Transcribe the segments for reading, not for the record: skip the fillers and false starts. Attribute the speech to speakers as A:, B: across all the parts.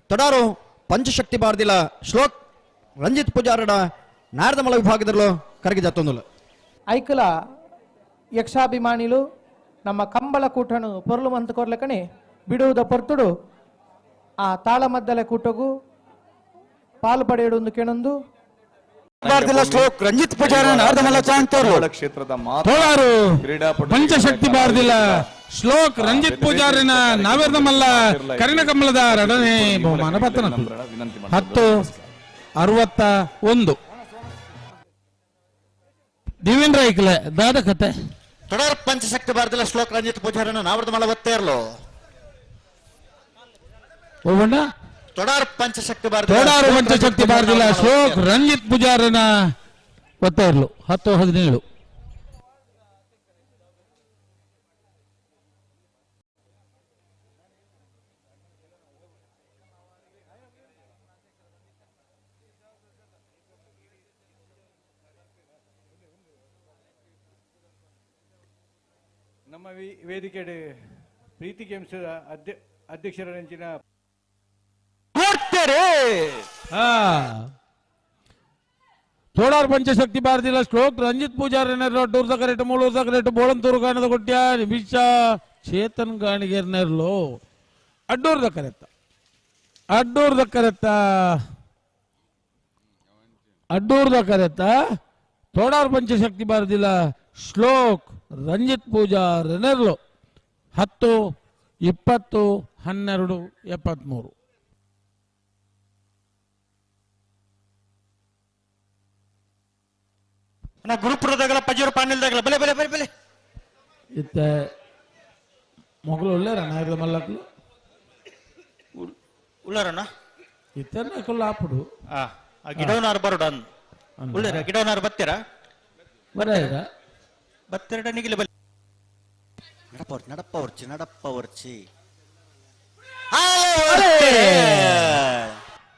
A: ತೊಡಾರು ಪಂಚಶಕ್ತಿ ಬಾರ್ದಿಲ ಶ್ಲೋಕ್ ರಂಜಿತ್ ಪೂಜಾರಡ ನಾರದಮಲ ವಿಭಾಗದಲ್ಲೂ ಕರಗಿ ಜತ್ತೊಂದುಲ್ಲ
B: ಐಕಲ ಯಕ್ಷಾಭಿಮಾನಿಲು ನಮ್ಮ ಕಂಬಳ ಕೂಟನು ಪೊರ್ಲು ಮಂತ ಕೊರ್ಲಕಣೆ ಬಿಡುವುದ ಪೊರ್ತುಡು ಆ ತಾಳ ಮದ್ದಲೆ ಕೂಟಗೂ ಪಾಲು ಪಡೆಯುವುದು ಕೆಣೊಂದು
C: ಶ್ಲೋಕ್ ರಂಜಿತ್ ಪೂಜಾರ ನಾರದಮಲ ಚಾಂತೋರ್ಲು
D: ಕ್ಷೇತ್ರದ
E: ತೋಳಾರು ಪಂಚಶಕ್ತಿ ಬಾರ್ದಿಲ ಶ್ಲೋಕ್ ರಂಜಿತ್ ಪೂಜಾರಿನ ನಾವೇರ್ದಮಲ್ಲ ಕರಿಣ ಕಮಲದ ರಡನೆ ಬಹುಮಾನ ಪತನ 10-61 ದಿವೇಂದ್ರ ಐಕ್ಲೆ ದಾದ ಕತೆ
C: ತೊಡರ್ ಪಂಚಶಕ್ತಿ ಬಾರ್ದಿಲ ಶ್ಲೋಕ್ ರಂಜಿತ್ ಪೂಜಾರನ ನಾವರ್ದಮಲ ಒತ್ತೇರ್ಲು
E: ಓವಣ್ಣ
C: ತೊಡಾರ್ ಪಂಚಶಕ್ತಿ
E: ತೋಡಾರು ಪಂಚಶಕ್ತಿ ಬಾರ್ದಿಲ ಶ್ಲೋಕ್ ರಂಜಿತ್ ಪೂಜಾರನ ಒತ್ತ ಇರ್ಲು 10-17
D: ನಮ್ಮ ವೇದಿಕೆ ಪ್ರೀತಿ ಗೇಮ್ಸ್ ಅಧ್ಯಕ್ಷರಂಚಿನ
E: ತೋಡಾರ್ ಪಂಚಶಕ್ತಿ ಬಾರ್ದಿಲ ಶ್ಲೋಕ್ ರಂಜಿತ್ ಪೂಜಾರ ಟೂರ್ದ ಕರೆಕ್ಟ್ ಮೂಳೂರ್ದ ಕರೆಕ್ಟ್ ಬೋಳಂತೂರು ಕಾಣದ ಕೊಟ್ಟ್ಯ ನಿಮಿಷ ಚೇತನ್ ಗಾಣಿಗೆರ್ನೆರ್ಲು ಅಡ್ಡೂರ್ದ ಕರೆತ್ತ ತೋಡಾರ್ ಪಂಚಶಕ್ತಿ ಬಾರ್ದಿಲ ಶ್ಲೋಕ್ ರಂಜಿತ್ ಪೂಜಾರ್ ನೆರ್ಲು 10-20-12-73
C: ಗುರುಪುರದಾಗಲ ಪಜೂರು ಪಾಣಿಲ್ದಾಗಲ ಬಲೆ ಬಲೆ ಬಲೆ ಬಲೆ
E: ಇತ್ತ ಮೊಗಲು ಉಳ್ಳಾರ ನಾಯಕ ಮಲ್ಲಕ್ಲು
C: ಉಳ್ಳಾರಣ್ಣ
E: ಇತ್ತ ಕೊಲ್ಲ ಆಪುಡು
C: ಗಿಡವನಾರು ಬರೋಡ ಉಳ್ಳಾರ ಗಿಡವನಾರು ಬತ್ತೀರ
E: ಬರ
C: ಬತ್ತೆರಡ ನಿಗಿಲ ಬಲೆ നടപ്പവർച്ചി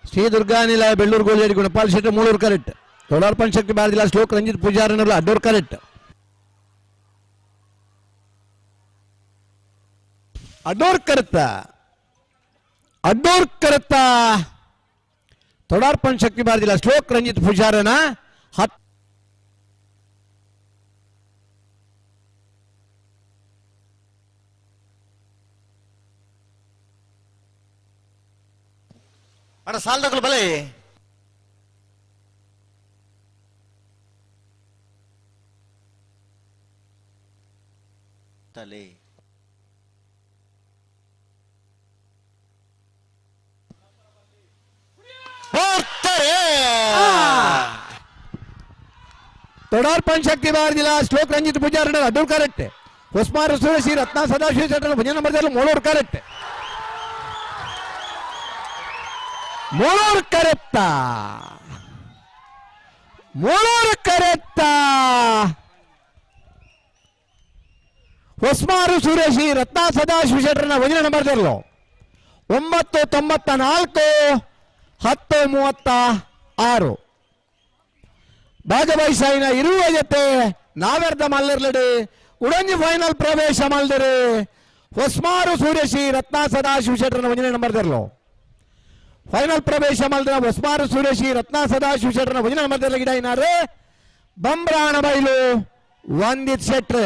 A: ಶ್ರೀ ದುರ್ಗಾನಿಲ ಬೆಳ್ಳೂರು ಗೋಲ್ಜೇರಿ ಗುಣಪಾಲ್ ಶೆಟ್ಟಿ ಮೂಳೂರು ಕರೆಕ್ಟ್ ತೊಡಾರ್ ಪಂಚಶಕ್ತಿ ಬಾರ್ದಿಲ ಶ್ಲೋಕ್ ರಂಜಿತ್ ಪೂಜಾರನರು ಅಡ್ಡೂರ್ ಕರೆಕ್ಟ್ ಅಡ್ಡೂರ್ ಕರೆತ್ತ ತೊಡಾರ್ ಪಂಚಶಕ್ತಿ ಬಾರ್ದಿಲ ಶ್ಲೋಕ್ ರಂಜಿತ್ ಪೂಜಾರನ 10
C: ಅಣ್ಣ ಸಾಲ್ದಗಳು ಬಲೆ ತಲೆ
A: ತೊಡಾರ್ ಪಂಚಶಕ್ತಿ ಬಾರ್ದಿಲ ಶ್ಲೋಕ್ ರಂಜಿತ್ ಪೂಜಾರನ ಅಡ್ಡೂರ್ ಕರೆಕ್ಟ್ ಹೊಸ್ಮಾರ್ ಸುರೇಶಿ ರತ್ನ ಸದಾಶಿವ ಚಟನ ಭಜನ ನಂಬರ್ ಮೂಳೂರು ಕರೆಕ್ಟ್ ಮೂಳೂರು ಕರೆತ್ತ ಹೊಸ್ಮಾರು ಸುರೇಶಿ ರತ್ನ ಸದಾಶಿವ ಶೆಟ್ಟರ್ನ ಭಜನ ನಂಬರ್ 9-94-10-36 ಭಾಗವಹಿಸಾಯಿನ ಇರುವ ಜೊತೆ ನಾವೆರ್ದ ಮಲ್ಲರ್ಲಡಿ ಉಡಂಜಿ ಫೈನಲ್ ಪ್ರವೇಶ ಮಲ್ದರು ಹೊಸ್ಮಾರು ಸೂರ್ಯಶಿ ರತ್ನ ಸದಾಶಿವ ಶೆಟ್ಟರ್ನ ಭಜನೆ ನಂಬರ್ ಫೈನಲ್ ಪ್ರವೇಶ ಮಲ್ದ್ರ ಹೊಸ್ಮಾರು ಸೂರ್ಯಶಿ ರತ್ನ ಸದಾಶಿವ ಶೆಟ್ಟರ್ನ ಭಜನೆ ನಂಬರ್ ಗಿಡ ಏನಾರು ಬಂಬ್ರಾಣ ಬೈಲು ವಂದಿತ್ ಶೆಟ್ರ್